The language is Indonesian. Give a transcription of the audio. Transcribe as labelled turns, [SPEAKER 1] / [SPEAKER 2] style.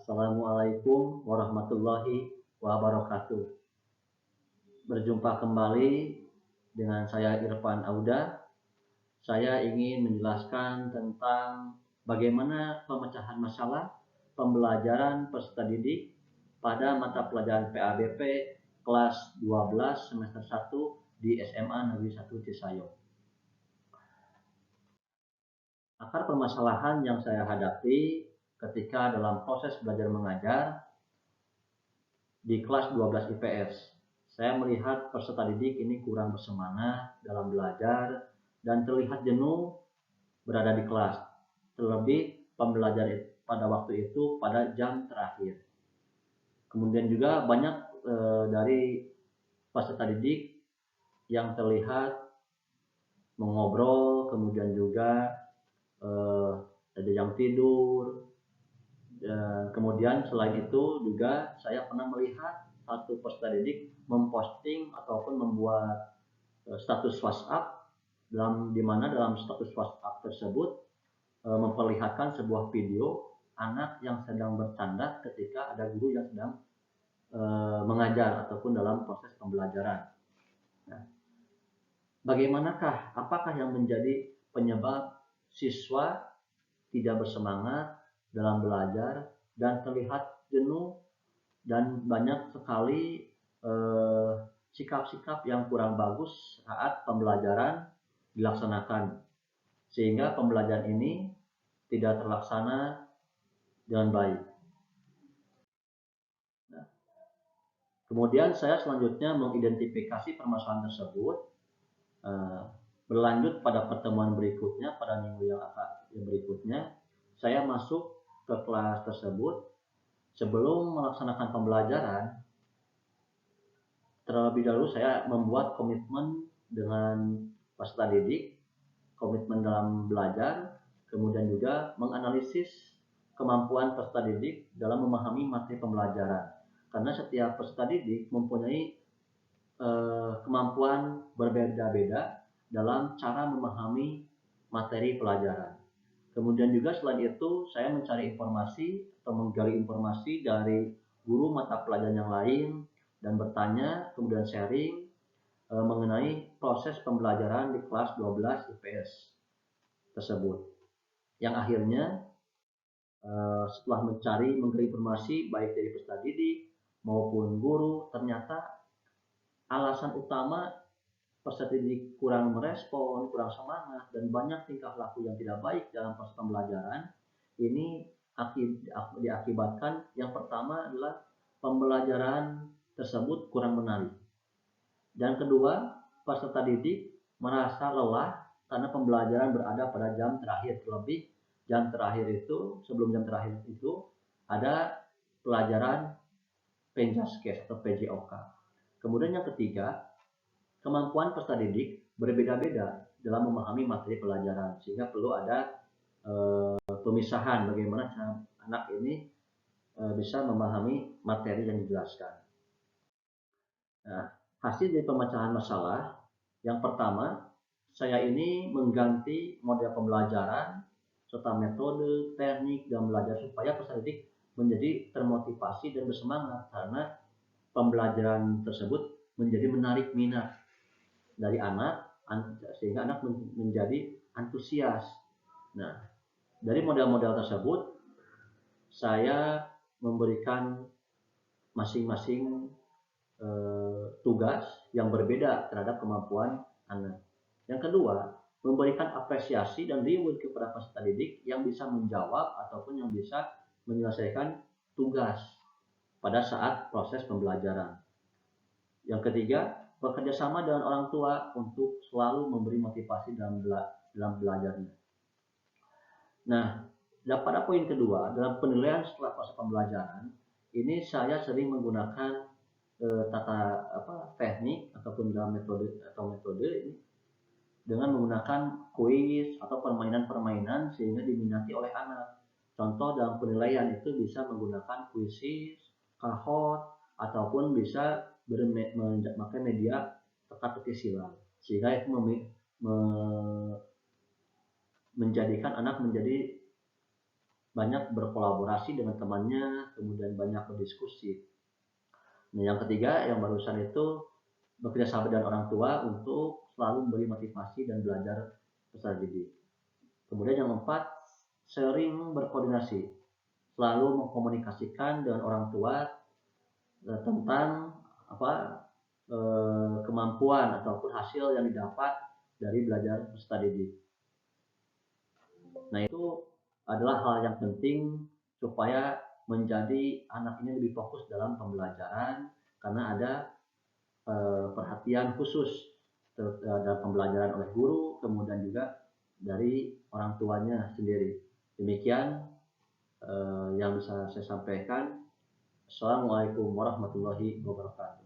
[SPEAKER 1] Assalamualaikum warahmatullahi wabarakatuh. Berjumpa kembali dengan saya Irfan Auda. Saya ingin menjelaskan tentang bagaimana pemecahan masalah pembelajaran peserta didik pada mata pelajaran PABP kelas 12 semester 1 di SMA Negeri 1 Cisayong. Akar permasalahan yang saya hadapi ketika dalam proses belajar mengajar di kelas 12 IPS. Saya melihat peserta didik ini kurang bersemangat dalam belajar dan terlihat jenuh berada di kelas. Terlebih pembelajaran pada waktu itu pada jam terakhir. Kemudian juga banyak dari peserta didik yang terlihat mengobrol, kemudian juga ada yang tidur. Dan kemudian selain itu juga saya pernah melihat satu peserta didik memposting ataupun membuat status WhatsApp di mana dalam status WhatsApp tersebut memperlihatkan sebuah video anak yang sedang bercanda ketika ada guru yang sedang mengajar ataupun dalam proses pembelajaran. Nah, bagaimanakah, apakah yang menjadi penyebab siswa tidak bersemangat dalam belajar dan terlihat jenuh dan banyak sekali sikap-sikap yang kurang bagus saat pembelajaran dilaksanakan, sehingga pembelajaran ini tidak terlaksana dengan baik. Nah, kemudian saya selanjutnya mengidentifikasi permasalahan tersebut. Berlanjut pada pertemuan berikutnya, pada minggu yang berikutnya, saya masuk ke kelas tersebut. Sebelum melaksanakan pembelajaran, terlebih dahulu saya membuat komitmen dengan peserta didik, komitmen dalam belajar, kemudian juga menganalisis kemampuan peserta didik dalam memahami materi pembelajaran. Karena setiap peserta didik mempunyai kemampuan berbeda-beda dalam cara memahami materi pelajaran. Kemudian juga selain itu saya mencari informasi atau menggali informasi dari guru mata pelajaran yang lain dan bertanya, kemudian sharing mengenai proses pembelajaran di kelas 12 IPS tersebut. Yang akhirnya setelah menggali informasi baik dari peserta didik maupun guru, ternyata alasan utama peserta didik kurang merespon, kurang semangat, dan banyak tingkah laku yang tidak baik dalam proses pembelajaran, ini diakibatkan yang pertama adalah pembelajaran tersebut kurang menarik. Dan kedua, peserta didik merasa lelah karena pembelajaran berada pada jam terakhir. Terlebih jam terakhir itu, sebelum jam terakhir itu ada pelajaran Penjaskes atau PJOK. Kemudian yang ketiga, kemampuan peserta didik berbeda-beda dalam memahami materi pelajaran, sehingga perlu ada pemisahan bagaimana anak ini bisa memahami materi yang dijelaskan. Nah, hasil dari pemecahan masalah yang pertama, saya ini mengganti model pembelajaran serta metode, teknik dan belajar supaya peserta didik menjadi termotivasi dan bersemangat karena pembelajaran tersebut menjadi menarik minat dari anak, sehingga anak menjadi antusias. Nah, dari model-model tersebut saya memberikan masing-masing tugas yang berbeda terhadap kemampuan anak. Yang kedua, memberikan apresiasi dan reward kepada peserta didik yang bisa menjawab ataupun yang bisa menyelesaikan tugas pada saat proses pembelajaran. Yang ketiga, bekerja sama dengan orang tua untuk selalu memberi motivasi dalam belajarnya. Nah, pada poin kedua, dalam penilaian setelah proses pembelajaran, ini saya sering menggunakan teknik ataupun dalam metode ini dengan menggunakan kuis atau permainan-permainan sehingga diminati oleh anak. Contoh dalam penilaian itu bisa menggunakan kuisis, kahot, ataupun bisa memakai media teka-teki silang, sehingga itu menjadikan anak menjadi banyak berkolaborasi dengan temannya, kemudian banyak berdiskusi. Nah, yang ketiga yang barusan itu bekerja sama dengan orang tua untuk selalu memberi motivasi dan belajar peserta didik. Kemudian yang keempat, sering berkoordinasi, selalu mengkomunikasikan dengan orang tua tentang kemampuan ataupun hasil yang didapat dari belajar peserta didik. Nah, itu adalah hal yang penting supaya menjadi anak ini lebih fokus dalam pembelajaran karena ada perhatian khusus dalam pembelajaran oleh guru, kemudian juga dari orang tuanya sendiri. Demikian yang bisa saya sampaikan. Assalamualaikum warahmatullahi wabarakatuh.